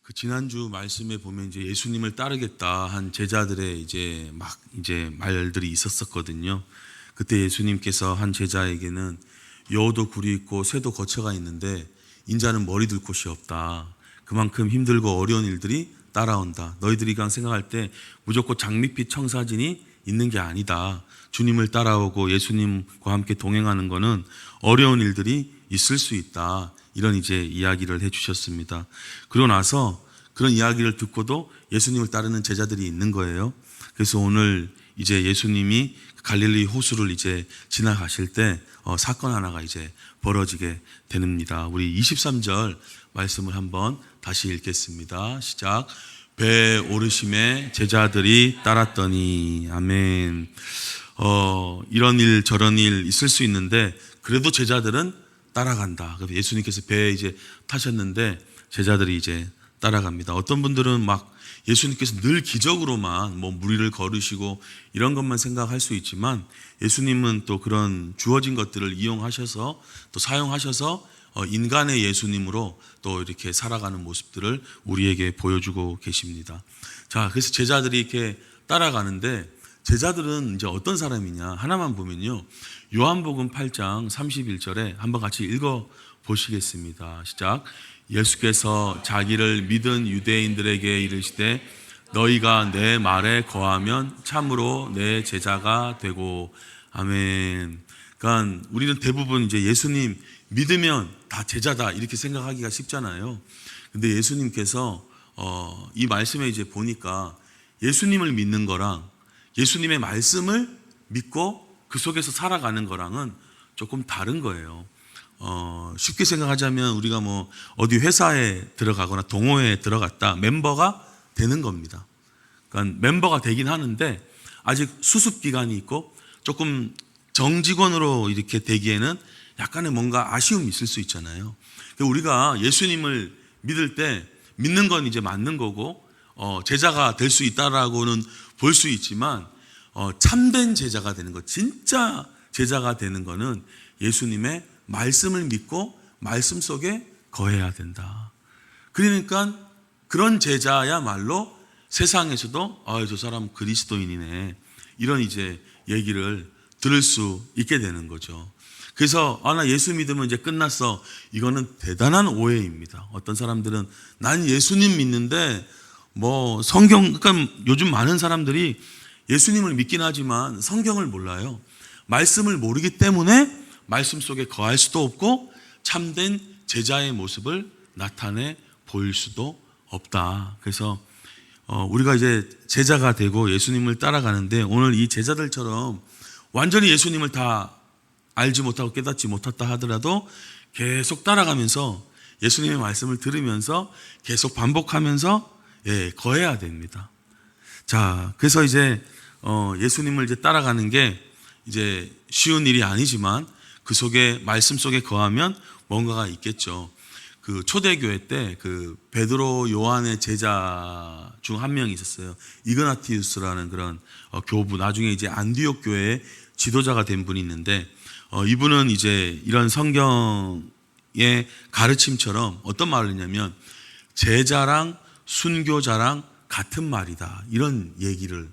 그 지난주 말씀에 보면 이제 예수님을 따르겠다 한 제자들의 이제 말들이 있었었거든요. 그때 예수님께서 한 제자에게는 여우도 굴이 있고 새도 거처가 있는데 인자는 머리 둘 곳이 없다. 그만큼 힘들고 어려운 일들이 따라온다. 너희들이 그냥 생각할 때 무조건 장밋빛 청사진이 있는 게 아니다. 주님을 따라오고 예수님과 함께 동행하는 것은 어려운 일들이 있을 수 있다. 이런 이제 이야기를 해주셨습니다. 그러고 나서 그런 이야기를 듣고도 예수님을 따르는 제자들이 있는 거예요. 그래서 오늘 이제 예수님이 갈릴리 호수를 이제 지나가실 때 사건 하나가 이제 벌어지게 됩니다. 우리 23절 말씀을 한번 다시 읽겠습니다. 시작. 배에 오르심에 제자들이 따랐더니. 아멘. 이런 일 저런 일 있을 수 있는데 그래도 제자들은 따라간다. 그래서 예수님께서 배에 이제 타셨는데 제자들이 이제 따라갑니다. 어떤 분들은 막 예수님께서 늘 기적으로만 뭐 무리를 걸으시고 이런 것만 생각할 수 있지만 예수님은 또 그런 주어진 것들을 이용하셔서 또 사용하셔서 인간의 예수님으로 또 이렇게 살아가는 모습들을 우리에게 보여주고 계십니다. 자, 그래서 제자들이 이렇게 따라가는데 제자들은 이제 어떤 사람이냐 하나만 보면요. 요한복음 8장 31절에 한번 같이 읽어 보시겠습니다. 시작. 예수께서 자기를 믿은 유대인들에게 이르시되 너희가 내 말에 거하면 참으로 내 제자가 되고. 아멘. 그러니까 우리는 대부분 이제 예수님 믿으면 다 제자다 이렇게 생각하기가 쉽잖아요. 근데 예수님께서 이 말씀에 이제 보니까 예수님을 믿는 거랑 예수님의 말씀을 믿고 그 속에서 살아가는 거랑은 조금 다른 거예요. 쉽게 생각하자면 우리가 뭐 어디 회사에 들어가거나 동호회에 들어갔다 멤버가 되는 겁니다. 그러니까 멤버가 되긴 하는데 아직 수습 기간이 있고 조금 정직원으로 이렇게 되기에는 약간의 뭔가 아쉬움이 있을 수 있잖아요. 그러니까 우리가 예수님을 믿을 때 믿는 건 이제 맞는 거고 제자가 될 수 있다라고는 볼 수 있지만 참된 제자가 되는 것, 진짜 제자가 되는 거는 예수님의 말씀을 믿고 말씀 속에 거해야 된다. 그러니까 그런 제자야말로 세상에서도 저 사람 그리스도인이네 이런 이제 얘기를 들을 수 있게 되는 거죠. 그래서 나 예수 믿으면 이제 끝났어. 이거는 대단한 오해입니다. 어떤 사람들은 난 예수님 믿는데 뭐 성경, 그러니까 요즘 많은 사람들이 예수님을 믿긴 하지만 성경을 몰라요. 말씀을 모르기 때문에 말씀 속에 거할 수도 없고 참된 제자의 모습을 나타내 보일 수도 없다. 그래서 우리가 이제 제자가 되고 예수님을 따라가는데 오늘 이 제자들처럼 완전히 예수님을 다 알지 못하고 깨닫지 못했다 하더라도 계속 따라가면서 예수님의 말씀을 들으면서 계속 반복하면서 거해야 됩니다. 자, 그래서 이제 예수님을 이제 따라가는 게 이제 쉬운 일이 아니지만 그 속에 말씀 속에 거하면 뭔가가 있겠죠. 그 초대교회 때 그 베드로 요한의 제자 중 한 명이 있었어요. 이그나티우스라는 그런 교부, 나중에 이제 안디옥 교회의 지도자가 된 분이 있는데 이분은 이제 이런 성경의 가르침처럼 어떤 말을 했냐면 제자랑 순교자랑 같은 말이다 이런 얘기를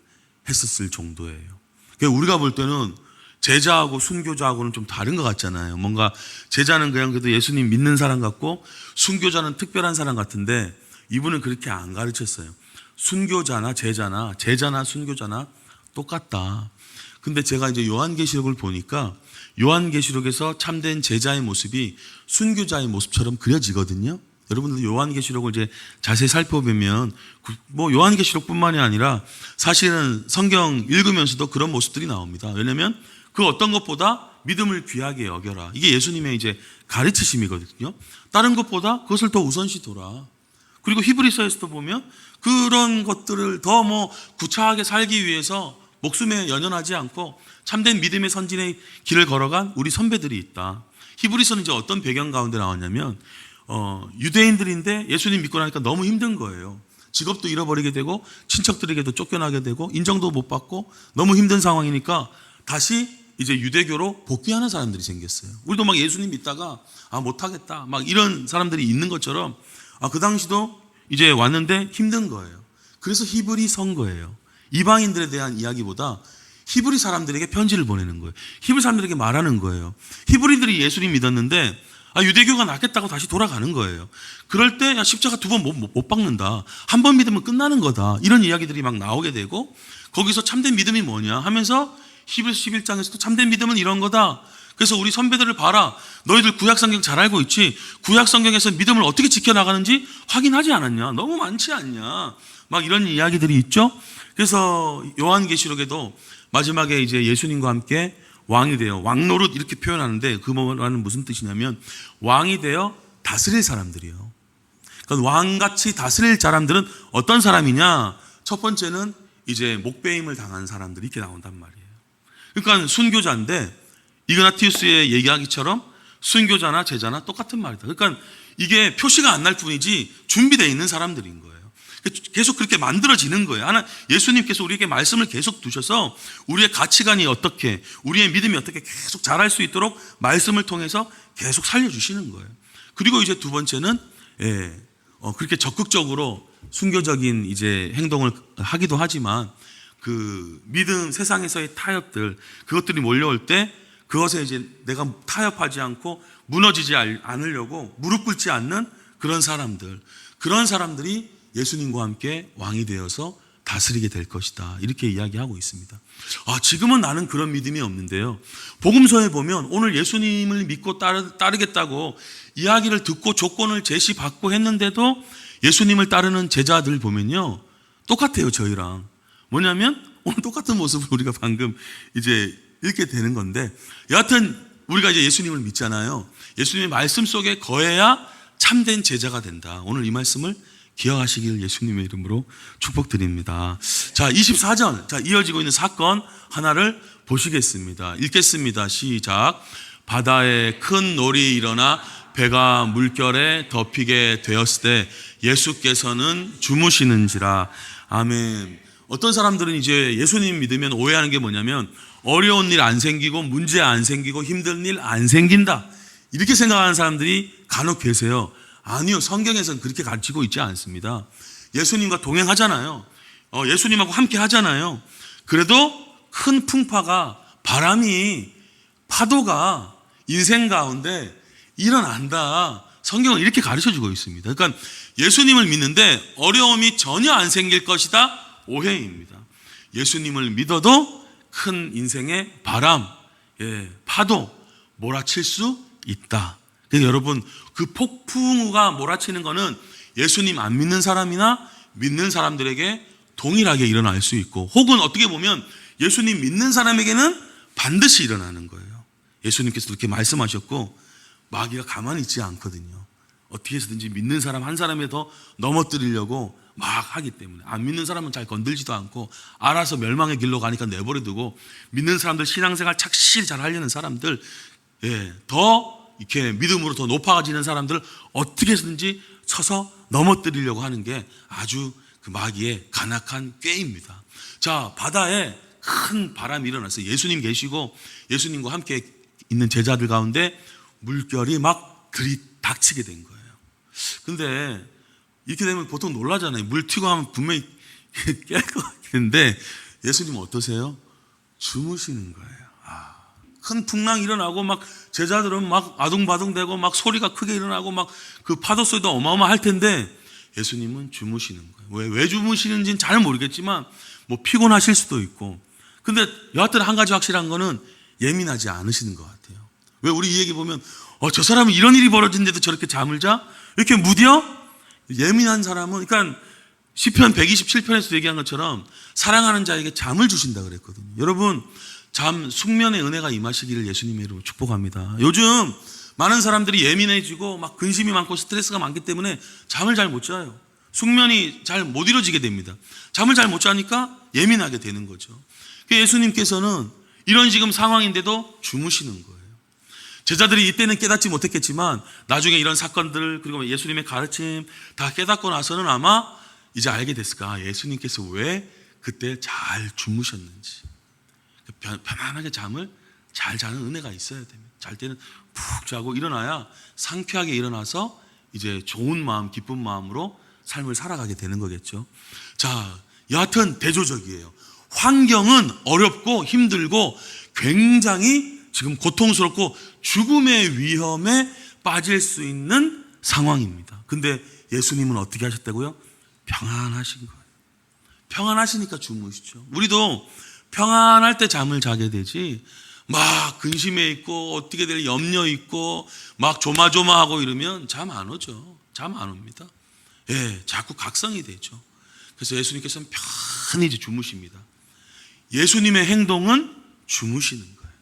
했었을 정도예요. 그러니까 우리가 볼 때는 제자하고 순교자하고는 좀 다른 것 같잖아요. 뭔가 제자는 그냥 그래도 예수님 믿는 사람 같고 순교자는 특별한 사람 같은데 이분은 그렇게 안 가르쳤어요. 순교자나 제자나 순교자나 똑같다. 근데 제가 이제 요한계시록을 보니까 요한계시록에서 참된 제자의 모습이 순교자의 모습처럼 그려지거든요. 여러분들 요한계시록을 이제 자세히 살펴보면 뭐 요한계시록뿐만이 아니라 사실은 성경 읽으면서도 그런 모습들이 나옵니다. 왜냐하면 그 어떤 것보다 믿음을 귀하게 여겨라. 이게 예수님의 이제 가르치심이거든요. 다른 것보다 그것을 더 우선시 둬라. 그리고 히브리서에서도 보면 그런 것들을 더 뭐 구차하게 살기 위해서 목숨에 연연하지 않고 참된 믿음의 선진의 길을 걸어간 우리 선배들이 있다. 히브리서는 이제 어떤 배경 가운데 나왔냐면 유대인들인데 예수님 믿고 나니까 너무 힘든 거예요. 직업도 잃어버리게 되고 친척들에게도 쫓겨나게 되고 인정도 못 받고 너무 힘든 상황이니까 다시 이제 유대교로 복귀하는 사람들이 생겼어요. 우리도 막 예수님 믿다가 못하겠다 막 이런 사람들이 있는 것처럼 그 당시도 이제 왔는데 힘든 거예요. 그래서 히브리 선 거예요. 이방인들에 대한 이야기보다 히브리 사람들에게 편지를 보내는 거예요. 히브리 사람들에게 말하는 거예요. 히브리들이 예수님 믿었는데 유대교가 낫겠다고 다시 돌아가는 거예요. 그럴 때 십자가 2번 못 박는다. 한 번 믿으면 끝나는 거다. 이런 이야기들이 막 나오게 되고 거기서 참된 믿음이 뭐냐 하면서 히브리서 11장에서도 참된 믿음은 이런 거다. 그래서 우리 선배들을 봐라. 너희들 구약성경 잘 알고 있지? 구약성경에서 믿음을 어떻게 지켜나가는지 확인하지 않았냐? 너무 많지 않냐? 막 이런 이야기들이 있죠. 그래서 요한계시록에도 마지막에 이제 예수님과 함께 왕이 되어 왕노릇 이렇게 표현하는데 그 말은 무슨 뜻이냐면 왕이 되어 다스릴 사람들이요. 그러니까 왕같이 다스릴 사람들은 어떤 사람이냐? 첫 번째는 이제 목배임을 당한 사람들이 이렇게 나온단 말이에요. 그러니까 순교자인데 이그나티우스의 얘기하기처럼 순교자나 제자나 똑같은 말이다. 그러니까 이게 표시가 안 날 뿐이지 준비되어 있는 사람들인 거예요. 계속 그렇게 만들어지는 거예요. 하나, 예수님께서 우리에게 말씀을 계속 두셔서 우리의 가치관이 어떻게, 우리의 믿음이 어떻게 계속 자랄 수 있도록 말씀을 통해서 계속 살려주시는 거예요. 그리고 이제 두 번째는 그렇게 적극적으로 순교적인 이제 행동을 하기도 하지만 그 믿음 세상에서의 타협들 그것들이 몰려올 때 그것에 이제 내가 타협하지 않고 무너지지 않으려고 무릎 꿇지 않는 그런 사람들이 예수님과 함께 왕이 되어서 다스리게 될 것이다. 이렇게 이야기하고 있습니다. 지금은 나는 그런 믿음이 없는데요. 복음서에 보면 오늘 예수님을 믿고 따르겠다고 이야기를 듣고 조건을 제시받고 했는데도 예수님을 따르는 제자들 보면요. 똑같아요, 저희랑. 뭐냐면 오늘 똑같은 모습을 우리가 방금 이제 읽게 되는 건데 여하튼 우리가 이제 예수님을 믿잖아요. 예수님의 말씀 속에 거해야 참된 제자가 된다. 오늘 이 말씀을 기억하시길 예수님의 이름으로 축복드립니다. 자, 24절. 자, 이어지고 있는 사건 하나를 보시겠습니다. 읽겠습니다. 시작. 바다에 큰 놀이 일어나 배가 물결에 덮이게 되었을 때 예수께서는 주무시는지라. 아멘. 어떤 사람들은 이제 예수님 믿으면 오해하는 게 뭐냐면 어려운 일 안 생기고 문제 안 생기고 힘든 일 안 생긴다. 이렇게 생각하는 사람들이 간혹 계세요. 아니요. 성경에서는 그렇게 가르치고 있지 않습니다. 예수님과 동행하잖아요. 예수님하고 함께 하잖아요. 그래도 큰 풍파가 파도가 인생 가운데 일어난다. 성경은 이렇게 가르쳐주고 있습니다. 그러니까 예수님을 믿는데 어려움이 전혀 안 생길 것이다. 오해입니다. 예수님을 믿어도 큰 인생의 파도 몰아칠 수 있다. 그래서 여러분 그 폭풍우가 몰아치는 거는 예수님 안 믿는 사람이나 믿는 사람들에게 동일하게 일어날 수 있고 혹은 어떻게 보면 예수님 믿는 사람에게는 반드시 일어나는 거예요. 예수님께서 그렇게 말씀하셨고 마귀가 가만히 있지 않거든요. 어떻게 해서든지 믿는 사람 한 사람에 더 넘어뜨리려고 막 하기 때문에 안 믿는 사람은 잘 건들지도 않고 알아서 멸망의 길로 가니까 내버려두고 믿는 사람들 신앙생활 착실히 잘 하려는 사람들 더 이렇게 믿음으로 더 높아지는 사람들을 어떻게 해서든지 쳐서 넘어뜨리려고 하는 게 아주 그 마귀의 간악한 꾀입니다. 자, 바다에 큰 바람이 일어났어요. 예수님 계시고 예수님과 함께 있는 제자들 가운데 물결이 막 들이닥치게 된 거예요. 근데 이렇게 되면 보통 놀라잖아요. 물 튀고 하면 분명히 깰 것 같은데 예수님은 어떠세요? 주무시는 거예요. 큰 풍랑이 일어나고 막 제자들은 막 아둥바둥대고 막 소리가 크게 일어나고 막 그 파도 소리도 어마어마할 텐데 예수님은 주무시는 거예요. 왜 주무시는지는 잘 모르겠지만 뭐 피곤하실 수도 있고 근데 여하튼 한 가지 확실한 거는 예민하지 않으시는 것 같아요. 왜 우리 이 얘기 보면 저 사람은 이런 일이 벌어진데도 저렇게 잠을 자? 이렇게 무디어? 예민한 사람은 그러니까 시편 127편에서 얘기한 것처럼 사랑하는 자에게 잠을 주신다 그랬거든요. 여러분 숙면의 은혜가 임하시기를 예수님의 이름으로 축복합니다. 요즘 많은 사람들이 예민해지고 막 근심이 많고 스트레스가 많기 때문에 잠을 잘 못 자요. 숙면이 잘 못 이루어지게 됩니다. 잠을 잘 못 자니까 예민하게 되는 거죠. 예수님께서는 이런 지금 상황인데도 주무시는 거예요. 제자들이 이때는 깨닫지 못했겠지만 나중에 이런 사건들 그리고 예수님의 가르침 다 깨닫고 나서는 아마 이제 알게 됐을까. 예수님께서 왜 그때 잘 주무셨는지. 편안하게 잠을 잘 자는 은혜가 있어야 됩니다. 잘 때는 푹 자고 일어나야 상쾌하게 일어나서 이제 좋은 마음, 기쁜 마음으로 삶을 살아가게 되는 거겠죠. 자, 여하튼 대조적이에요. 환경은 어렵고 힘들고 굉장히 지금 고통스럽고 죽음의 위험에 빠질 수 있는 상황입니다. 근데 예수님은 어떻게 하셨다고요? 평안하신 거예요. 평안하시니까 주무시죠. 우리도 평안할 때 잠을 자게 되지, 막 근심해 있고 어떻게 될 염려 있고 막 조마조마하고 이러면 잠 안 오죠. 잠 안 옵니다. 예, 자꾸 각성이 되죠. 그래서 예수님께서는 편히 이제 주무십니다. 예수님의 행동은 주무시는 거예요.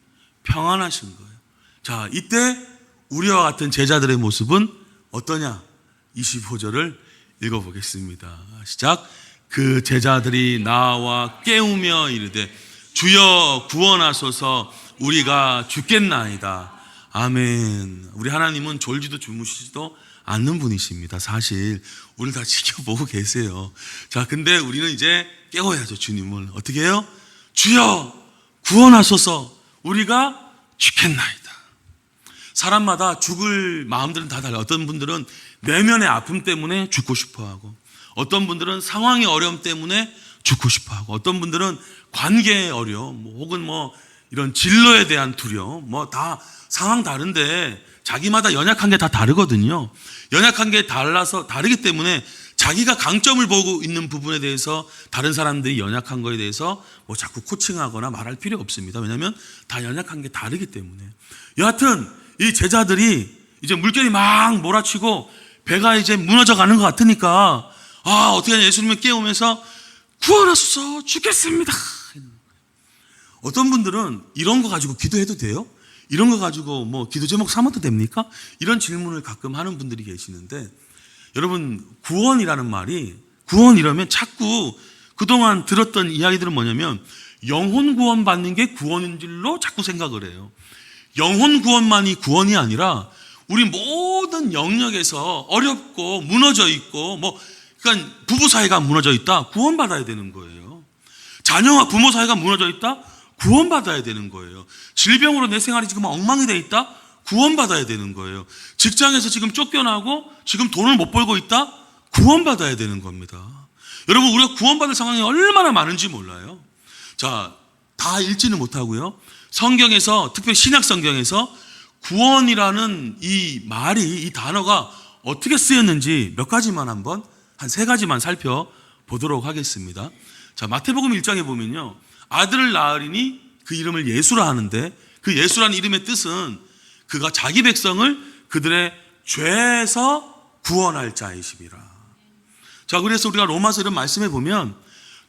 평안하신 거예요. 자, 이때 우리와 같은 제자들의 모습은 어떠냐? 25절을 읽어보겠습니다. 시작. 그 제자들이 나와 깨우며 이르되 주여 구원하소서 우리가 죽겠나이다. 아멘. 우리 하나님은 졸지도 주무시지도 않는 분이십니다. 사실 우리를 다 지켜보고 계세요. 자, 근데 우리는 이제 깨워야죠. 주님을. 어떻게 해요? 주여 구원하소서 우리가 죽겠나이다. 사람마다 죽을 마음들은 다 달라요. 어떤 분들은 내면의 아픔 때문에 죽고 싶어하고, 어떤 분들은 상황의 어려움 때문에 죽고 싶어하고, 어떤 분들은 관계의 어려움, 혹은 이런 진로에 대한 두려움, 다 상황 다른데 자기마다 연약한 게 다 다르거든요. 연약한 게 달라서 다르기 때문에 자기가 강점을 보고 있는 부분에 대해서 다른 사람들이 연약한 거에 대해서 자꾸 코칭하거나 말할 필요 없습니다. 왜냐하면 다 연약한 게 다르기 때문에. 여하튼 이 제자들이 이제 물결이 막 몰아치고 배가 이제 무너져 가는 것 같으니까, 어떻게 하냐, 예수님을 깨우면서 구원하소서 죽겠습니다. 어떤 분들은 이런 거 가지고 기도해도 돼요? 이런 거 가지고 기도 제목 삼아도 됩니까? 이런 질문을 가끔 하는 분들이 계시는데, 여러분, 구원이라는 말이, 구원이라면 자꾸 그동안 들었던 이야기들은 뭐냐면 영혼 구원 받는 게 구원인 줄로 자꾸 생각을 해요. 영혼 구원만이 구원이 아니라 우리 모든 영역에서 어렵고 무너져 있고, 그러니까 부부 사이가 무너져 있다, 구원받아야 되는 거예요. 자녀와 부모 사이가 무너져 있다, 구원받아야 되는 거예요. 질병으로 내 생활이 지금 엉망이 돼 있다, 구원받아야 되는 거예요. 직장에서 지금 쫓겨나고 지금 돈을 못 벌고 있다, 구원받아야 되는 겁니다. 여러분, 우리가 구원받을 상황이 얼마나 많은지 몰라요. 자, 다 읽지는 못하고요. 성경에서, 특별히 신약 성경에서 구원이라는 이 말이, 이 단어가 어떻게 쓰였는지 몇 가지만 한번, 한 3가지만 살펴보도록 하겠습니다. 자, 마태복음 1장에 보면요, 아들을 낳으리니 그 이름을 예수라 하는데, 그 예수라는 이름의 뜻은 그가 자기 백성을 그들의 죄에서 구원할 자이심이라. 자, 그래서 우리가 로마서 이런 말씀에 보면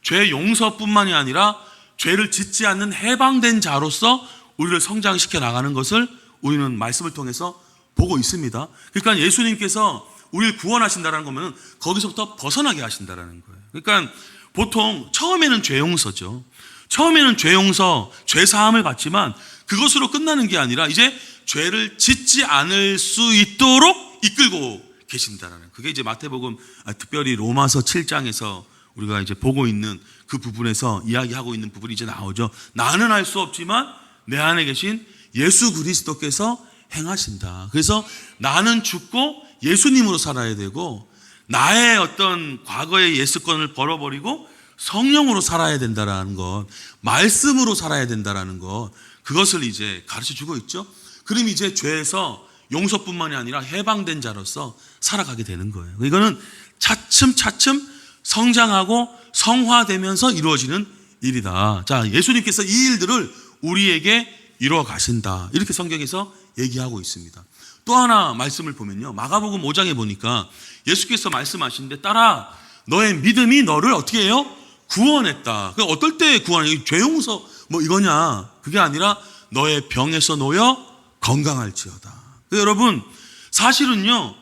죄 용서뿐만이 아니라 죄를 짓지 않는 해방된 자로서 우리를 성장시켜 나가는 것을 우리는 말씀을 통해서 보고 있습니다. 그러니까 예수님께서 우리를 구원하신다는 거면 거기서부터 벗어나게 하신다는 거예요. 그러니까 보통 처음에는 죄 용서죠. 처음에는 죄 용서, 죄 사함을 받지만 그것으로 끝나는 게 아니라 이제 죄를 짓지 않을 수 있도록 이끌고 계신다라는, 그게 이제 마태복음, 특별히 로마서 7장에서 우리가 이제 보고 있는 그 부분에서 이야기하고 있는 부분이 이제 나오죠. 나는 할 수 없지만 내 안에 계신 예수 그리스도께서 행하신다. 그래서 나는 죽고 예수님으로 살아야 되고, 나의 어떤 과거의 예습관을 버려버리고 성령으로 살아야 된다라는 것, 말씀으로 살아야 된다라는 것, 그것을 이제 가르쳐 주고 있죠. 그럼 이제 죄에서 용서뿐만이 아니라 해방된 자로서 살아가게 되는 거예요. 이거는 차츰차츰 성장하고 성화되면서 이루어지는 일이다. 자, 예수님께서 이 일들을 우리에게 이루어 가신다, 이렇게 성경에서 얘기하고 있습니다. 또 하나 말씀을 보면요, 마가복음 5장에 보니까 예수께서 말씀하시는데, 딸아, 너의 믿음이 너를 어떻게 해요? 구원했다. 어떨 때 구원해? 죄 용서 이거냐? 그게 아니라 너의 병에서 놓여 건강할지어다. 여러분, 사실은요,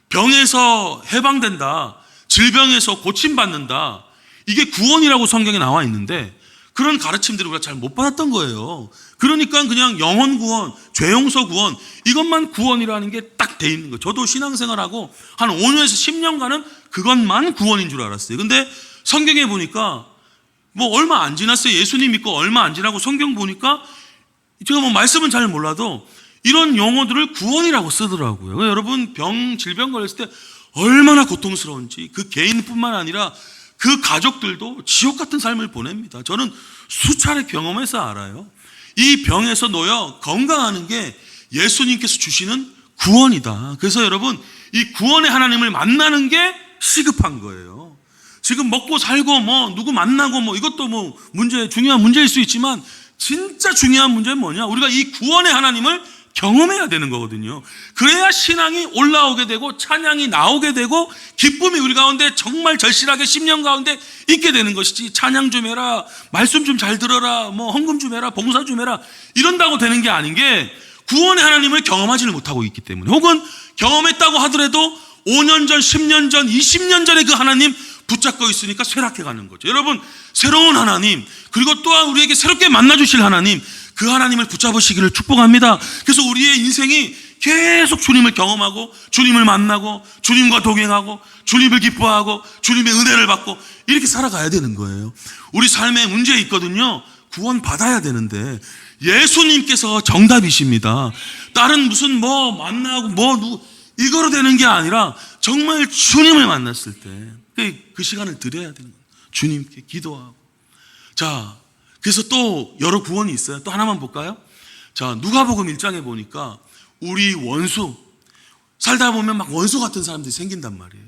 병에서 해방된다, 질병에서 고침받는다, 이게 구원이라고 성경에 나와 있는데 그런 가르침들을 우리가 잘 못 받았던 거예요. 그러니까 그냥 영혼 구원, 죄 용서 구원, 이것만 구원이라는 게 딱 돼 있는 거예요. 저도 신앙생활하고 한 5년에서 10년간은 그것만 구원인 줄 알았어요. 근데 성경에 보니까 얼마 안 지났어요. 예수님 믿고 얼마 안 지나고 성경 보니까 제가 말씀은 잘 몰라도 이런 용어들을 구원이라고 쓰더라고요. 여러분, 질병 걸렸을 때 얼마나 고통스러운지 그 개인뿐만 아니라 그 가족들도 지옥 같은 삶을 보냅니다. 저는 수차례 경험해서 알아요. 이 병에서 놓여 건강하는 게 예수님께서 주시는 구원이다. 그래서 여러분, 이 구원의 하나님을 만나는 게 시급한 거예요. 지금 먹고 살고 누구 만나고 이것도 중요한 문제일 수 있지만, 진짜 중요한 문제는 뭐냐? 우리가 이 구원의 하나님을 경험해야 되는 거거든요. 그래야 신앙이 올라오게 되고 찬양이 나오게 되고 기쁨이 우리 가운데 정말 절실하게 10년 가운데 있게 되는 것이지, 찬양 좀 해라, 말씀 좀 잘 들어라, 헌금 좀 해라, 봉사 좀 해라 이런다고 되는 게 아닌 게, 구원의 하나님을 경험하지를 못하고 있기 때문에, 혹은 경험했다고 하더라도 5년 전, 10년 전, 20년 전에 그 하나님 붙잡고 있으니까 쇠락해 가는 거죠. 여러분, 새로운 하나님, 그리고 또한 우리에게 새롭게 만나주실 하나님, 그 하나님을 붙잡으시기를 축복합니다. 그래서 우리의 인생이 계속 주님을 경험하고 주님을 만나고 주님과 동행하고 주님을 기뻐하고 주님의 은혜를 받고 이렇게 살아가야 되는 거예요. 우리 삶에 문제 있거든요. 구원 받아야 되는데 예수님께서 정답이십니다. 다른 무슨 만나고 누구 이거로 되는 게 아니라 정말 주님을 만났을 때 그 시간을 드려야 되는 거예요. 주님께 기도하고. 자, 그래서 또 여러 구원이 있어요. 또 하나만 볼까요? 자, 누가복음 1장에 보니까 우리 원수, 살다 보면 막 원수 같은 사람들이 생긴단 말이에요.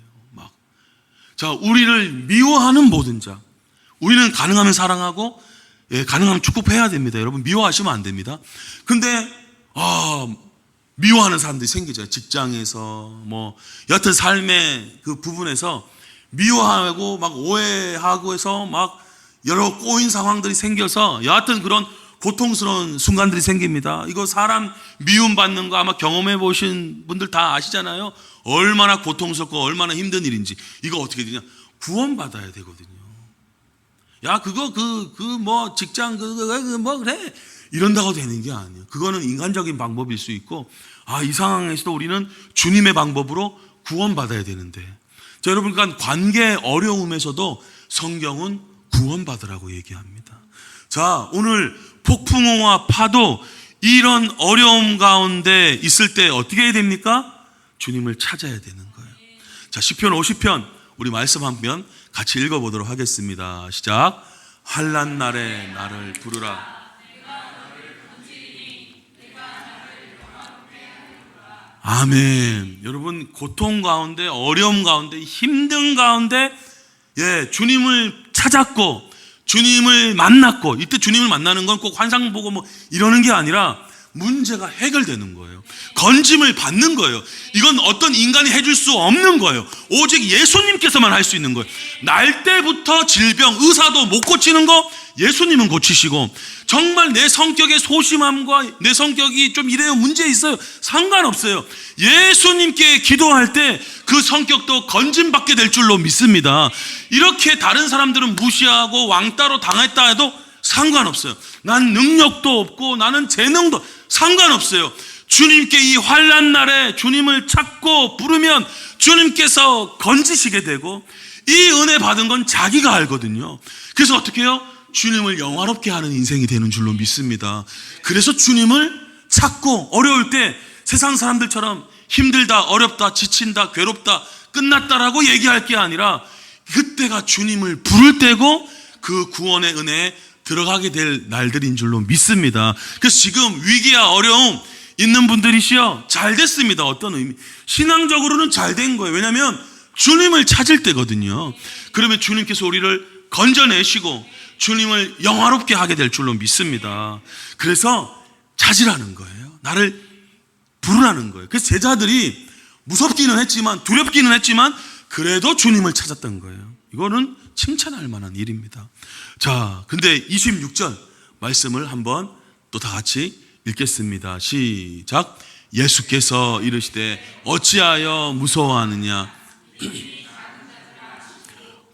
자, 우리를 미워하는 모든 자, 우리는 가능하면 사랑하고, 가능하면 축복해야 됩니다. 여러분, 미워하시면 안 됩니다. 근데 미워하는 사람들이 생기죠. 직장에서 여하튼 삶의 그 부분에서 미워하고 막 오해하고 해서 막 여러 꼬인 상황들이 생겨서 여하튼 그런 고통스러운 순간들이 생깁니다. 이거 사람 미움받는 거 아마 경험해 보신 분들 다 아시잖아요. 얼마나 고통스럽고 얼마나 힘든 일인지. 이거 어떻게 되냐? 구원받아야 되거든요. 야, 그거 직장 그래 이런다고 되는 게 아니에요. 그거는 인간적인 방법일 수 있고, 이 상황에서도 우리는 주님의 방법으로 구원받아야 되는데, 자, 여러분, 그러니까 관계 어려움에서도 성경은 구원받으라고 얘기합니다. 자, 오늘 폭풍우와 파도, 이런 어려움 가운데 있을 때 어떻게 해야 됩니까? 주님을 찾아야 되는 거예요. 자, 시편 50편 우리 말씀 한 편 같이 읽어보도록 하겠습니다. 시작. 환난 날에 나를 부르라. 아멘. 여러분, 고통 가운데, 어려움 가운데, 힘든 가운데 주님을 찾았고 주님을 만났고, 이때 주님을 만나는 건 꼭 환상 보고 이러는 게 아니라 문제가 해결되는 거예요. 건짐을 받는 거예요. 이건 어떤 인간이 해줄 수 없는 거예요. 오직 예수님께서만 할 수 있는 거예요. 날 때부터 질병, 의사도 못 고치는 거 예수님은 고치시고, 정말 내 성격의 소심함과 내 성격이 좀 이래요, 문제 있어요, 상관없어요. 예수님께 기도할 때 그 성격도 건짐받게 될 줄로 믿습니다. 이렇게 다른 사람들은 무시하고 왕따로 당했다 해도 상관없어요. 난 능력도 없고 나는 재능도 상관없어요. 주님께 이 환난 날에 주님을 찾고 부르면 주님께서 건지시게 되고, 이 은혜 받은 건 자기가 알거든요. 그래서 어떻게 해요? 주님을 영화롭게 하는 인생이 되는 줄로 믿습니다. 그래서 주님을 찾고, 어려울 때 세상 사람들처럼 힘들다, 어렵다, 지친다, 괴롭다, 끝났다라고 얘기할 게 아니라 그때가 주님을 부를 때고 그 구원의 은혜에 들어가게 될 날들인 줄로 믿습니다. 그래서 지금 위기와 어려움 있는 분들이시여, 잘 됐습니다. 어떤 의미? 신앙적으로는 잘 된 거예요. 왜냐하면 주님을 찾을 때거든요. 그러면 주님께서 우리를 건져내시고 주님을 영화롭게 하게 될 줄로 믿습니다. 그래서 찾으라는 거예요. 나를 부르라는 거예요. 그래서 제자들이 무섭기는 했지만, 두렵기는 했지만 그래도 주님을 찾았던 거예요. 이거는 칭찬할 만한 일입니다. 자, 근데 26절 말씀을 한번 또 다 같이 읽겠습니다. 시작. 예수께서 이르시되 어찌하여 무서워하느냐?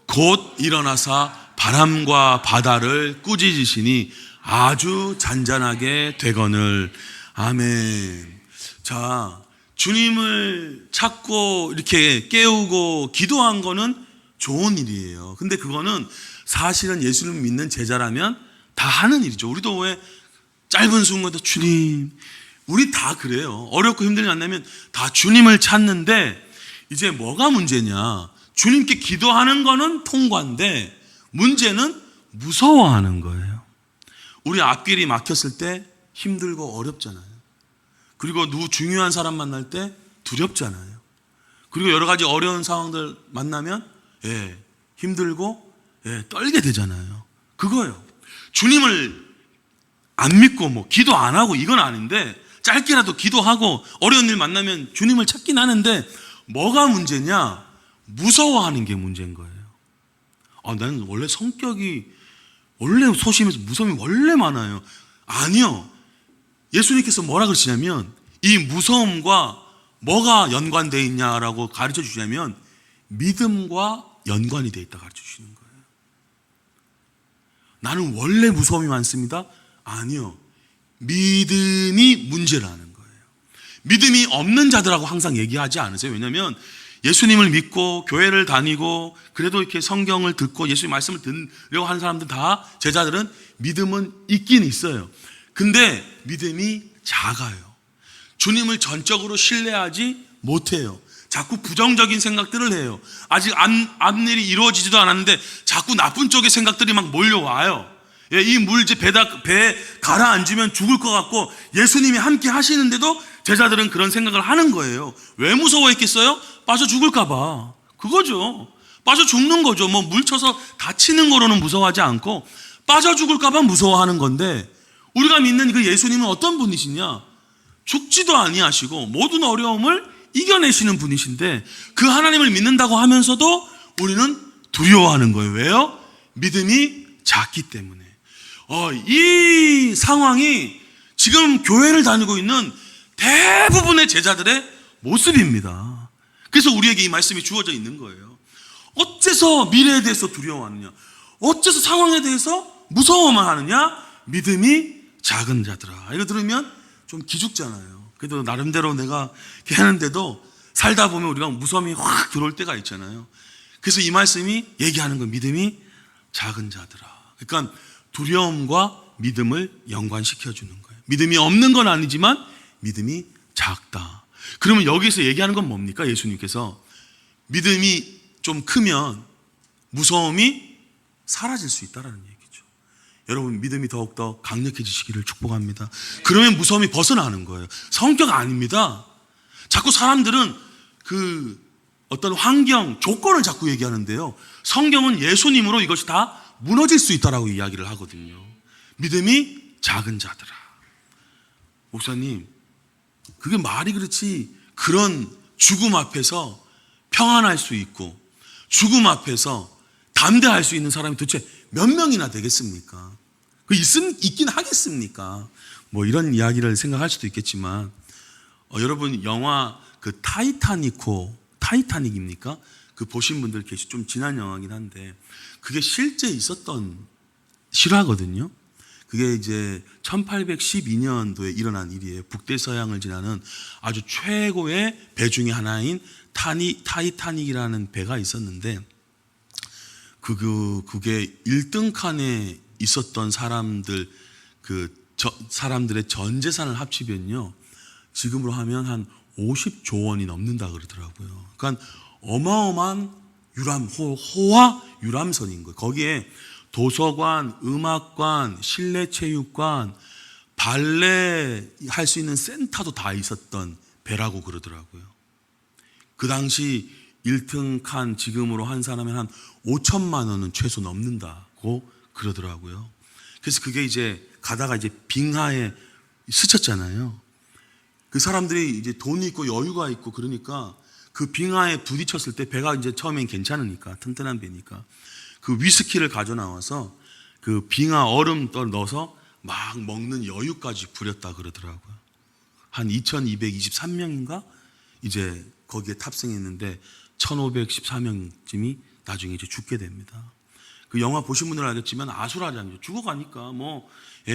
곧 일어나사 바람과 바다를 꾸짖으시니 아주 잔잔하게 되거늘. 아멘. 자, 주님을 찾고 이렇게 깨우고 기도한 거는 좋은 일이에요. 근데 그거는 사실은 예수를 믿는 제자라면 다 하는 일이죠. 우리도 왜 짧은 순간도 주님, 우리 다 그래요. 어렵고 힘든 일 만나면 다 주님을 찾는데, 이제 뭐가 문제냐? 주님께 기도하는 거는 통과인데 문제는 무서워하는 거예요. 우리 앞길이 막혔을 때 힘들고 어렵잖아요. 그리고 누구 중요한 사람 만날 때 두렵잖아요. 그리고 여러 가지 어려운 상황들 만나면 힘들고 떨게 되잖아요. 그거예요. 주님을 안 믿고 뭐 기도 안 하고 이건 아닌데 짧게라도 기도하고 어려운 일 만나면 주님을 찾긴 하는데 뭐가 문제냐? 무서워하는 게 문제인 거예요. 나는 원래 성격이 원래 소심해서 무서움이 원래 많아요. 아니요. 예수님께서 뭐라 그러시냐면 이 무서움과 뭐가 연관되어 있냐라고 가르쳐 주시냐면 믿음과 연관이 되어 있다 가르쳐 주시는 거예요. 나는 원래 무서움이 많습니다. 아니요. 믿음이 문제라는 거예요. 믿음이 없는 자들하고 항상 얘기하지 않으세요. 왜냐하면 예수님을 믿고 교회를 다니고 그래도 이렇게 성경을 듣고 예수님 말씀을 듣려고 하는 사람들 다 제자들은 믿음은 있긴 있어요. 근데 믿음이 작아요. 주님을 전적으로 신뢰하지 못해요. 자꾸 부정적인 생각들을 해요. 아직 앞일이 이루어지지도 않았는데 자꾸 나쁜 쪽의 생각들이 막 몰려와요. 이 물질 배에 가라앉으면 죽을 것 같고 예수님이 함께 하시는데도 제자들은 그런 생각을 하는 거예요. 왜 무서워했겠어요? 빠져 죽을까 봐. 그거죠. 빠져 죽는 거죠. 뭐 물 쳐서 다치는 거로는 무서워하지 않고 빠져 죽을까 봐 무서워하는 건데 우리가 믿는 그 예수님은 어떤 분이시냐? 죽지도 아니하시고 모든 어려움을 이겨내시는 분이신데 그 하나님을 믿는다고 하면서도 우리는 두려워하는 거예요. 왜요? 믿음이 작기 때문에. 이 상황이 지금 교회를 다니고 있는 대부분의 제자들의 모습입니다. 그래서 우리에게 이 말씀이 주어져 있는 거예요. 어째서 미래에 대해서 두려워하느냐? 어째서 상황에 대해서 무서워만 하느냐? 믿음이 작은 자들아. 이거 들으면 좀 기죽잖아요. 그래도 나름대로 내가 이렇게 하는데도 살다 보면 우리가 무서움이 확 들어올 때가 있잖아요. 그래서 이 말씀이 얘기하는 건 믿음이 작은 자들아. 그러니까 두려움과 믿음을 연관시켜주는 거예요. 믿음이 없는 건 아니지만 믿음이 작다. 그러면 여기서 얘기하는 건 뭡니까? 예수님께서 믿음이 좀 크면 무서움이 사라질 수 있다는 얘기죠. 여러분 믿음이 더욱더 강력해지시기를 축복합니다. 그러면 무서움이 벗어나는 거예요. 성격 아닙니다. 자꾸 사람들은 그 어떤 환경, 조건을 자꾸 얘기하는데요. 성경은 예수님으로 이것이 다 무너질 수 있다라고 이야기를 하거든요. 믿음이 작은 자들아. 목사님, 그게 말이 그렇지 그런 죽음 앞에서 평안할 수 있고 죽음 앞에서 담대할 수 있는 사람이 도대체 몇 명이나 되겠습니까? 있긴 하겠습니까? 뭐 이런 이야기를 생각할 수도 있겠지만 여러분 영화 그 타이타닉입니까? 그 보신 분들 계시 좀 지난 영화긴 한데 그게 실제 있었던 실화거든요. 그게 이제 1812년도에 일어난 일이에요. 북대서양을 지나는 아주 최고의 배 중에 하나인 타이타닉이라는 배가 있었는데 그게 1등 칸에 있었던 사람들 사람들의 전 재산을 합치면요 지금으로 하면 한 50조 원이 넘는다 그러더라고요. 그러니까 어마어마한 호화 유람선인 거예요. 거기에 도서관, 음악관, 실내체육관, 발레 할 수 있는 센터도 다 있었던 배라고 그러더라고요. 그 당시 1등 칸 지금으로 한 사람이 한 5천만 원은 최소 넘는다고 그러더라고요. 그래서 그게 이제 가다가 이제 빙하에 스쳤잖아요. 그 사람들이 이제 돈이 있고 여유가 있고 그러니까 그 빙하에 부딪혔을 때 배가 이제 처음엔 괜찮으니까 튼튼한 배니까 그 위스키를 가져 나와서 그 빙하 얼음 넣어서 막 먹는 여유까지 부렸다 그러더라고요. 한 2223명인가 이제 거기에 탑승했는데 1514명쯤이 나중에 이제 죽게 됩니다. 그 영화 보신 분들은 알겠지만 아수라장이죠. 죽어가니까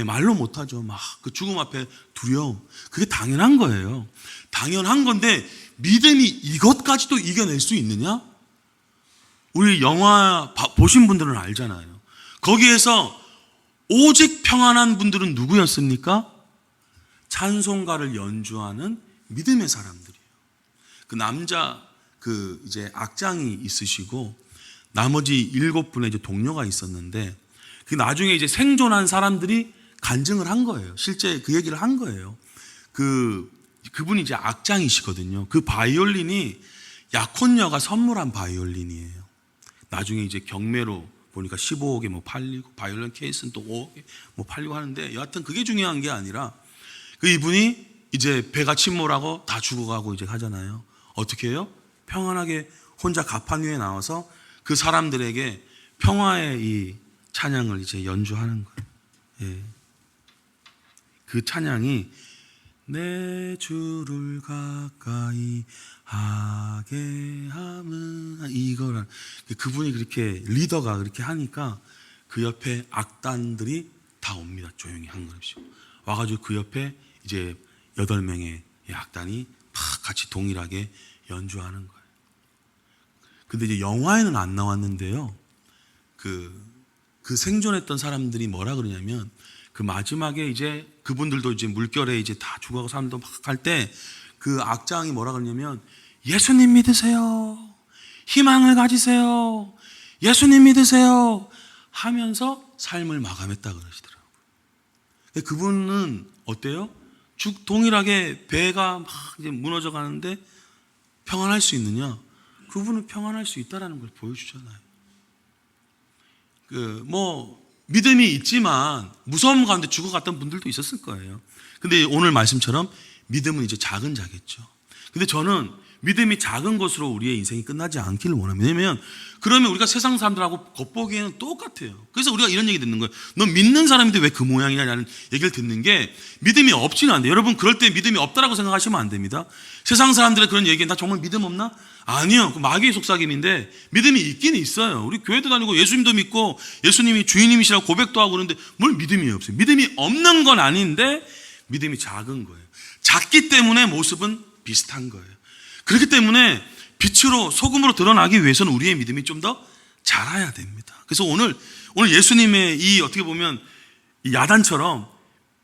말로 못하죠. 막 그 죽음 앞에 두려움. 그게 당연한 거예요. 당연한 건데 믿음이 이것까지도 이겨낼 수 있느냐? 우리 영화 보신 분들은 알잖아요. 거기에서 오직 평안한 분들은 누구였습니까? 찬송가를 연주하는 믿음의 사람들이에요. 그 남자 그 이제 악장이 있으시고 나머지 7분의 이제 동료가 있었는데 그 나중에 이제 생존한 사람들이 간증을 한 거예요. 실제 그 얘기를 한 거예요. 그분이 이제 악장이시거든요. 그 바이올린이 약혼녀가 선물한 바이올린이에요. 나중에 이제 경매로 보니까 15억에 뭐 팔리고 바이올린 케이스는 또 5억에 뭐 팔리고 하는데 여하튼 그게 중요한 게 아니라 그 이분이 이제 배가 침몰하고 다 죽어가고 이제 하잖아요. 어떻게 해요? 평안하게 혼자 가판 위에 나와서 그 사람들에게 평화의 이 찬양을 이제 연주하는 거예요. 예. 그 찬양이 내 주를 가까이 하게 함은 이거라. 그분이 그렇게 리더가 그렇게 하니까 그 옆에 악단들이 다 옵니다. 조용히 한 걸음씩 와가지고 그 옆에 이제 8명의 악단이 막 같이 동일하게 연주하는 거예요. 근데 이제 영화에는 안 나왔는데요. 그 생존했던 사람들이 뭐라 그러냐면 그 마지막에 이제 그분들도 이제 물결에 이제 다 죽어가고 사람도 막 할 때 그 악장이 뭐라 그러냐면 예수님 믿으세요. 희망을 가지세요. 예수님 믿으세요. 하면서 삶을 마감했다 그러시더라고요. 그분은 어때요? 동일하게 배가 막 이제 무너져 가는데 평안할 수 있느냐? 그분은 평안할 수 있다라는 걸 보여주잖아요. 믿음이 있지만 무서움 가운데 죽어갔던 분들도 있었을 거예요. 근데 오늘 말씀처럼 믿음은 이제 작은 자겠죠. 근데 저는 믿음이 작은 것으로 우리의 인생이 끝나지 않기를 원합니다. 왜냐면 그러면 우리가 세상 사람들하고 겉보기에는 똑같아요. 그래서 우리가 이런 얘기 듣는 거예요. 넌 믿는 사람인데 왜 그 모양이냐는 얘기를 듣는 게 믿음이 없지는 않대요. 여러분 그럴 때 믿음이 없다라고 생각하시면 안 됩니다. 세상 사람들의 그런 얘기에 나 정말 믿음 없나? 아니요. 그 마귀의 속삭임인데 믿음이 있긴 있어요. 우리 교회도 다니고 예수님도 믿고 예수님이 주인님이시라고 고백도 하고 그러는데 뭘 믿음이 없어요. 믿음이 없는 건 아닌데 믿음이 작은 거예요. 작기 때문에 모습은 비슷한 거예요. 그렇기 때문에 빛으로 소금으로 드러나기 위해서는 우리의 믿음이 좀 더 자라야 됩니다. 그래서 오늘 예수님의 이 어떻게 보면 이 야단처럼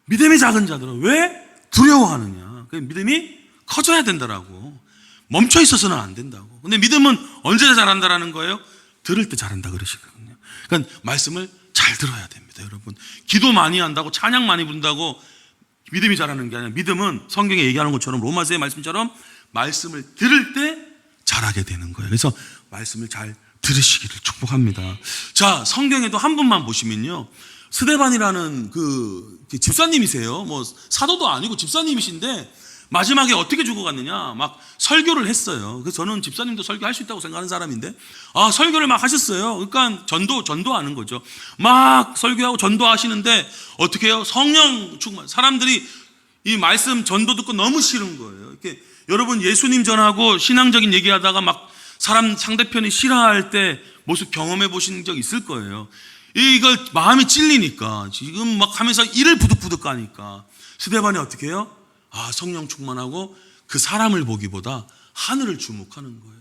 믿음이 작은 자들은 왜 두려워하느냐? 믿음이 커져야 된다라고. 멈춰 있어서는 안 된다고. 근데 믿음은 언제 자란다라는 거예요? 들을 때 자란다 그러시거든요. 그러니까 말씀을 잘 들어야 됩니다, 여러분. 기도 많이 한다고 찬양 많이 부른다고 믿음이 자라는 게 아니라 믿음은 성경에 얘기하는 것처럼 로마서의 말씀처럼 말씀을 들을 때 자라게 되는 거예요. 그래서 말씀을 잘 들으시기를 축복합니다. 자, 성경에도 한 분만 보시면요. 스데반이라는 그 집사님이세요. 뭐 사도도 아니고 집사님이신데 마지막에 어떻게 죽어갔느냐? 막 설교를 했어요. 그래서 저는 집사님도 설교할 수 있다고 생각하는 사람인데, 설교를 막 하셨어요. 그러니까 전도하는 거죠. 막 설교하고 전도하시는데 어떻게 해요? 성령 충만. 사람들이 이 말씀 전도 듣고 너무 싫은 거예요. 이렇게 여러분 예수님 전하고 신앙적인 얘기하다가 막 상대편이 싫어할 때 모습 경험해 보신 적 있을 거예요. 이걸 마음이 찔리니까 지금 막 하면서 이를 부득부득 가니까 스데반이 어떻게 해요? 성령 충만하고 그 사람을 보기보다 하늘을 주목하는 거예요.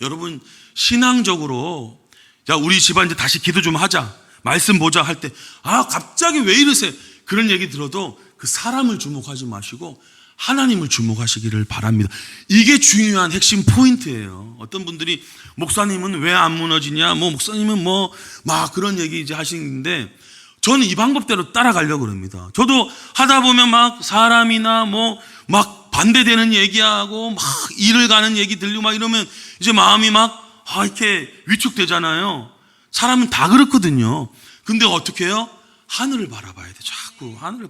여러분 신앙적으로 자 우리 집안 이제 다시 기도 좀 하자 말씀 보자 할 때 갑자기 왜 이러세요? 그런 얘기 들어도 그 사람을 주목하지 마시고 하나님을 주목하시기를 바랍니다. 이게 중요한 핵심 포인트예요. 어떤 분들이 목사님은 왜 안 무너지냐, 목사님은 막 그런 얘기 이제 하시는데 저는 이 방법대로 따라가려고 그럽니다. 저도 하다 보면 막 사람이나 막 반대되는 얘기하고 막 일을 가는 얘기 들리고 막 이러면 이제 마음이 막 이렇게 위축되잖아요. 사람은 다 그렇거든요. 근데 어떻게 해요? 하늘을 바라봐야 돼. 자꾸 하늘을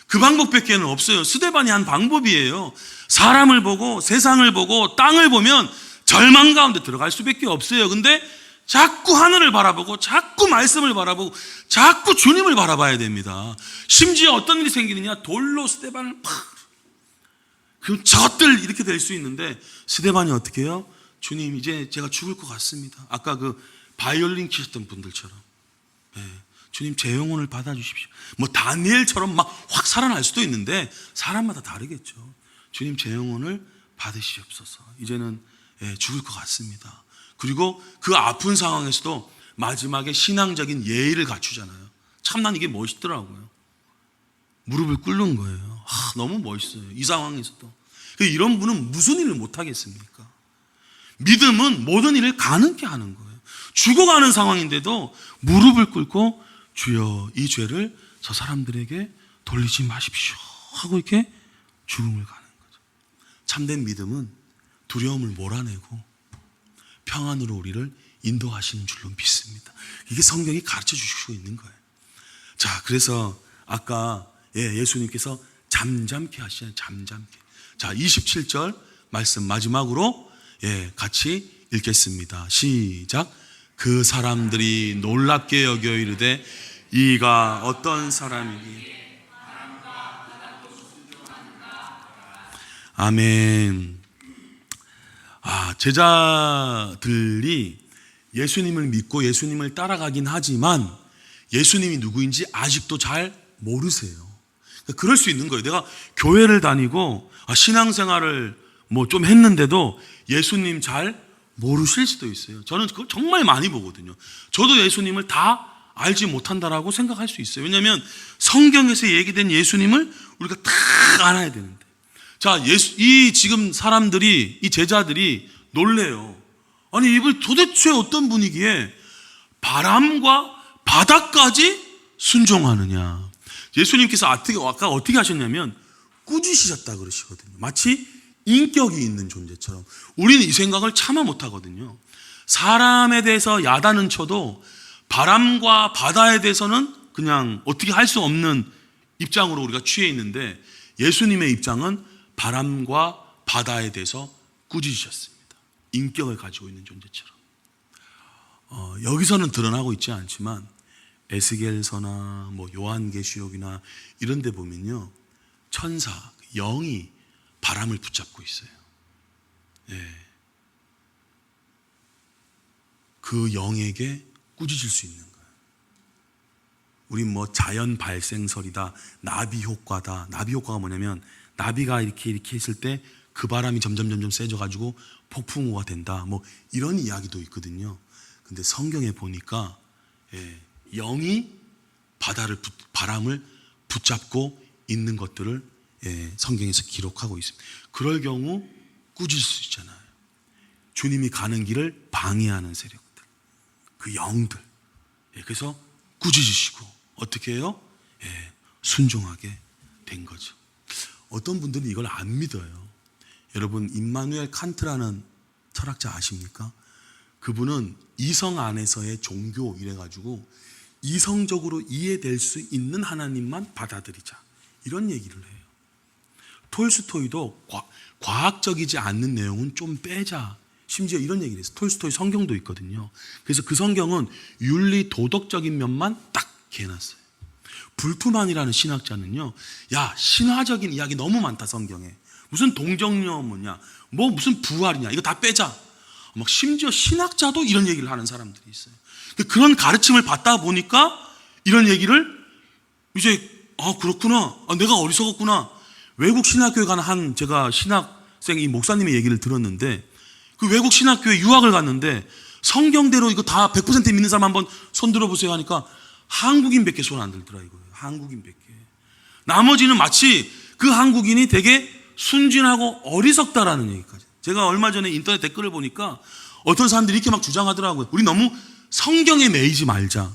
그 방법밖에는 없어요. 스데반이 한 방법이에요. 사람을 보고 세상을 보고 땅을 보면 절망 가운데 들어갈 수밖에 없어요. 근데 자꾸 하늘을 바라보고 자꾸 말씀을 바라보고 자꾸 주님을 바라봐야 됩니다. 심지어 어떤 일이 생기느냐? 돌로 스데반을 그럼 저들 이렇게 될 수 있는데 스데반이 어떻게 해요? 주님 이제 제가 죽을 것 같습니다. 아까 그 바이올린 치셨던 분들처럼 주님 제 영혼을 받아주십시오. 다니엘처럼 막 확 살아날 수도 있는데 사람마다 다르겠죠. 주님 제 영혼을 받으시옵소서. 이제는 죽을 것 같습니다. 그리고 그 아픈 상황에서도 마지막에 신앙적인 예의를 갖추잖아요. 참 난 이게 멋있더라고요. 무릎을 꿇는 거예요. 너무 멋있어요. 이 상황에서도. 이런 분은 무슨 일을 못하겠습니까? 믿음은 모든 일을 가능케 하는 거예요. 죽어가는 상황인데도 무릎을 꿇고 주여 이 죄를 저 사람들에게 돌리지 마십시오 하고 이렇게 죽음을 가는 거죠. 참된 믿음은 두려움을 몰아내고 평안으로 우리를 인도하시는 줄로 믿습니다. 이게 성경이 가르쳐 주시고 있는 거예요. 자, 그래서 아까 예수님께서 잠잠케 하시잖아요. 잠잠케. 자, 27절 말씀 마지막으로 같이 읽겠습니다. 시작. 그 사람들이 놀랍게 여겨 이르되 이가 어떤 사람이니. 아멘. 제자들이 예수님을 믿고 예수님을 따라가긴 하지만 예수님이 누구인지 아직도 잘 모르세요. 그럴 수 있는 거예요. 내가 교회를 다니고 신앙생활을 뭐 좀 했는데도 예수님 잘 모르실 수도 있어요. 저는 그걸 정말 많이 보거든요. 저도 예수님을 다 알지 못한다라고 생각할 수 있어요. 왜냐하면 성경에서 얘기된 예수님을 우리가 다 알아야 되는데. 자, 이 지금 사람들이, 이 제자들이 놀래요. 아니, 이분 도대체 어떤 분위기에 바람과 바다까지 순종하느냐. 예수님께서 아까 어떻게 하셨냐면 꾸짖으셨다 그러시거든요. 마치 인격이 있는 존재처럼. 우리는 이 생각을 차마 못하거든요. 사람에 대해서 야단은 쳐도 바람과 바다에 대해서는 그냥 어떻게 할 수 없는 입장으로 우리가 취해 있는데 예수님의 입장은 바람과 바다에 대해서 꾸짖으셨습니다. 인격을 가지고 있는 존재처럼. 여기서는 드러나고 있지 않지만 에스겔서나 뭐 요한계시록이나 이런 데 보면요, 천사, 영이 바람을 붙잡고 있어요. 그 영에게 꾸짖을 수 있는 거예요. 우린 뭐 자연 발생설이다, 나비 효과다. 나비 효과가 뭐냐면 나비가 이렇게 했을 때 그 바람이 점점 세져가지고 폭풍우가 된다. 뭐 이런 이야기도 있거든요. 근데 성경에 보니까 영이 바람을 붙잡고 있는 것들을 성경에서 기록하고 있습니다. 그럴 경우 꾸짖을 수 있잖아요. 주님이 가는 길을 방해하는 세력들, 그 영들. 그래서 꾸짖으시고 어떻게 해요? 순종하게 된 거죠. 어떤 분들은 이걸 안 믿어요. 여러분, 임마누엘 칸트라는 철학자 아십니까? 그분은 이성 안에서의 종교 이래가지고 이성적으로 이해될 수 있는 하나님만 받아들이자, 이런 얘기를 해요. 톨스토이도 과학적이지 않는 내용은 좀 빼자, 심지어 이런 얘기를 했어요. 톨스토이 성경도 있거든요. 그래서 그 성경은 윤리 도덕적인 면만 딱 해놨어요. 불투만이라는 신학자는요, 야, 신화적인 이야기 너무 많다 성경에. 무슨 동정녀 뭐냐, 뭐 무슨 부활이냐, 이거 다 빼자. 막 심지어 신학자도 이런 얘기를 하는 사람들이 있어요. 그런 가르침을 받다 보니까 이런 얘기를 이제 그렇구나, 내가 어리석었구나. 외국 신학교에 가는 제가 신학생 이 목사님의 얘기를 들었는데, 그 외국 신학교에 유학을 갔는데 성경대로 이거 다 100% 믿는 사람 한번 손 들어보세요 하니까 한국인밖에 손 안 들더라 이거예요. 한국인밖에. 나머지는 마치 그 한국인이 되게 순진하고 어리석다라는 얘기까지. 제가 얼마 전에 인터넷 댓글을 보니까 어떤 사람들이 이렇게 막 주장하더라고요. 우리 너무 성경에 매이지 말자.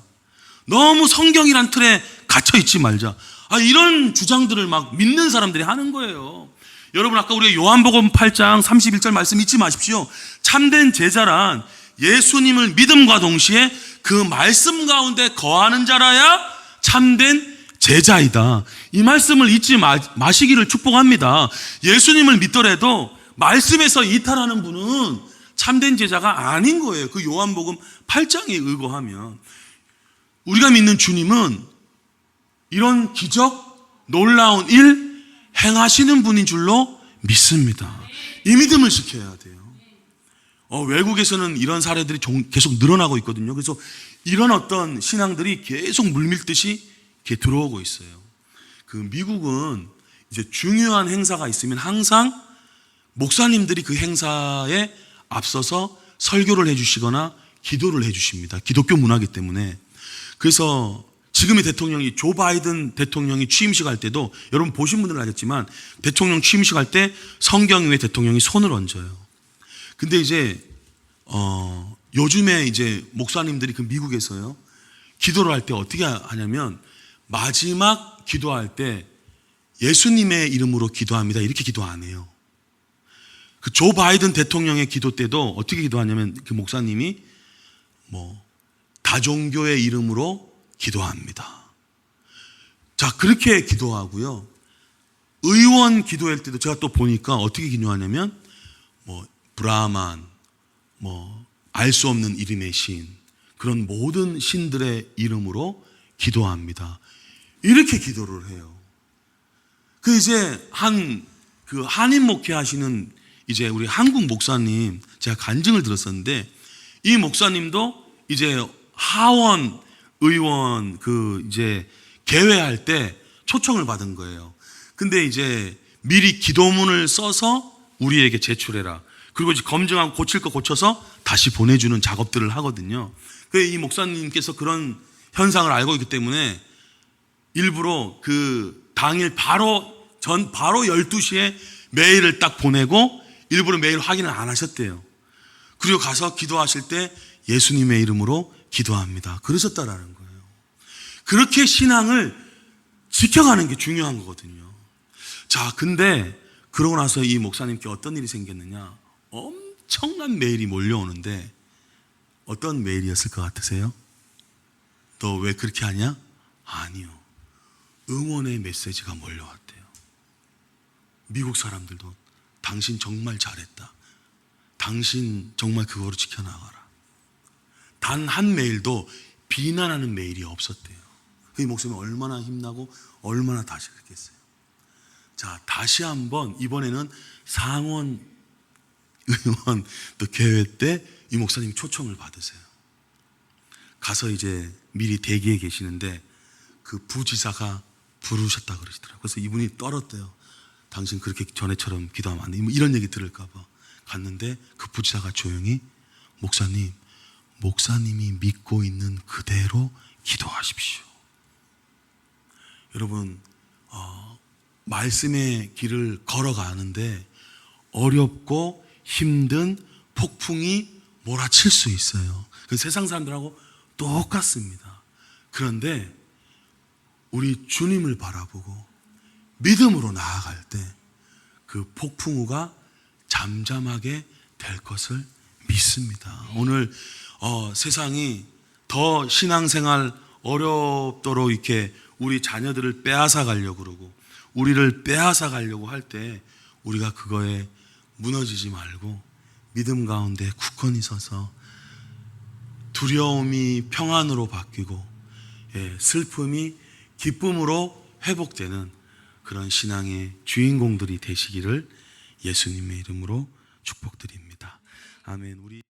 너무 성경이란 틀에 갇혀 있지 말자. 이런 주장들을 막 믿는 사람들이 하는 거예요. 여러분, 아까 우리가 요한복음 8장 31절 말씀 잊지 마십시오. 참된 제자란 예수님을 믿음과 동시에 그 말씀 가운데 거하는 자라야 참된 제자이다. 이 말씀을 잊지 마시기를 축복합니다. 예수님을 믿더라도 말씀에서 이탈하는 분은 참된 제자가 아닌 거예요. 그 요한복음 8장에 의거하면. 우리가 믿는 주님은 이런 기적, 놀라운 일 행하시는 분인 줄로 믿습니다. 이 믿음을 지켜야 돼요. 외국에서는 이런 사례들이 계속 늘어나고 있거든요. 그래서 이런 어떤 신앙들이 계속 물밀듯이 이렇게 들어오고 있어요. 그 미국은 이제 중요한 행사가 있으면 항상 목사님들이 그 행사에 앞서서 설교를 해주시거나 기도를 해주십니다. 기독교 문화이기 때문에. 그래서 지금의 대통령이 조 바이든 대통령이 취임식 할 때도 여러분 보신 분들은 알겠지만 대통령 취임식 할 때 성경 위에 대통령이 손을 얹어요. 근데 이제 요즘에 이제 목사님들이 그 미국에서요, 기도를 할 때 어떻게 하냐면 마지막 기도할 때 예수님의 이름으로 기도합니다. 이렇게 기도 안 해요. 그 조 바이든 대통령의 기도 때도 어떻게 기도하냐면 그 목사님이 다종교의 이름으로 기도합니다. 자, 그렇게 기도하고요. 의원 기도할 때도 제가 또 보니까 어떻게 기도하냐면 브라만, 알 수 없는 이름의 신, 그런 모든 신들의 이름으로 기도합니다. 이렇게 기도를 해요. 그 이제 한인 목회하시는 이제 우리 한국 목사님 제가 간증을 들었었는데, 이 목사님도 이제 하원 의원 이제 개회할 때 초청을 받은 거예요. 근데 이제 미리 기도문을 써서 우리에게 제출해라. 그리고 이제 검증하고 고칠 거 고쳐서 다시 보내주는 작업들을 하거든요. 그래서 이 목사님께서 그런 현상을 알고 있기 때문에 일부러 그 당일 바로 12시에 메일을 딱 보내고 일부러 메일 확인을 안 하셨대요. 그리고 가서 기도하실 때 예수님의 이름으로 기도합니다. 그러셨다라는 거예요. 그렇게 신앙을 지켜가는 게 중요한 거거든요. 자, 근데 그러고 나서 이 목사님께 어떤 일이 생겼느냐? 엄청난 메일이 몰려오는데 어떤 메일이었을 것 같으세요? 너 왜 그렇게 하냐? 아니요. 응원의 메시지가 몰려왔대요. 미국 사람들도 당신 정말 잘했다. 당신 정말 그거로 지켜나가라. 단 한 메일도 비난하는 메일이 없었대요. 이 목사님이 얼마나 힘나고 얼마나 다시 그랬겠어요. 자, 다시 한번 이번에는 상원 의원 또 개회 때 이 목사님이 초청을 받으세요. 가서 이제 미리 대기해 계시는데 그 부지사가 부르셨다 그러시더라고요. 그래서 이분이 떨었대요. 당신 그렇게 전에처럼 기도하면 안 돼. 이런 얘기 들을까 봐. 갔는데 그 부지사가 조용히 목사님이 믿고 있는 그대로 기도하십시오. 여러분, 말씀의 길을 걸어가는데 어렵고 힘든 폭풍이 몰아칠 수 있어요. 그 세상 사람들하고 똑같습니다. 그런데 우리 주님을 바라보고 믿음으로 나아갈 때 그 폭풍우가 잠잠하게 될 것을 믿습니다. 오늘 세상이 더 신앙생활 어렵도록 이렇게 우리 자녀들을 빼앗아 가려고 그러고 우리를 빼앗아 가려고 할 때 우리가 그거에 무너지지 말고 믿음 가운데 굳건히 서서 두려움이 평안으로 바뀌고 슬픔이 기쁨으로 회복되는 그런 신앙의 주인공들이 되시기를 예수님의 이름으로 축복드립니다. 아멘.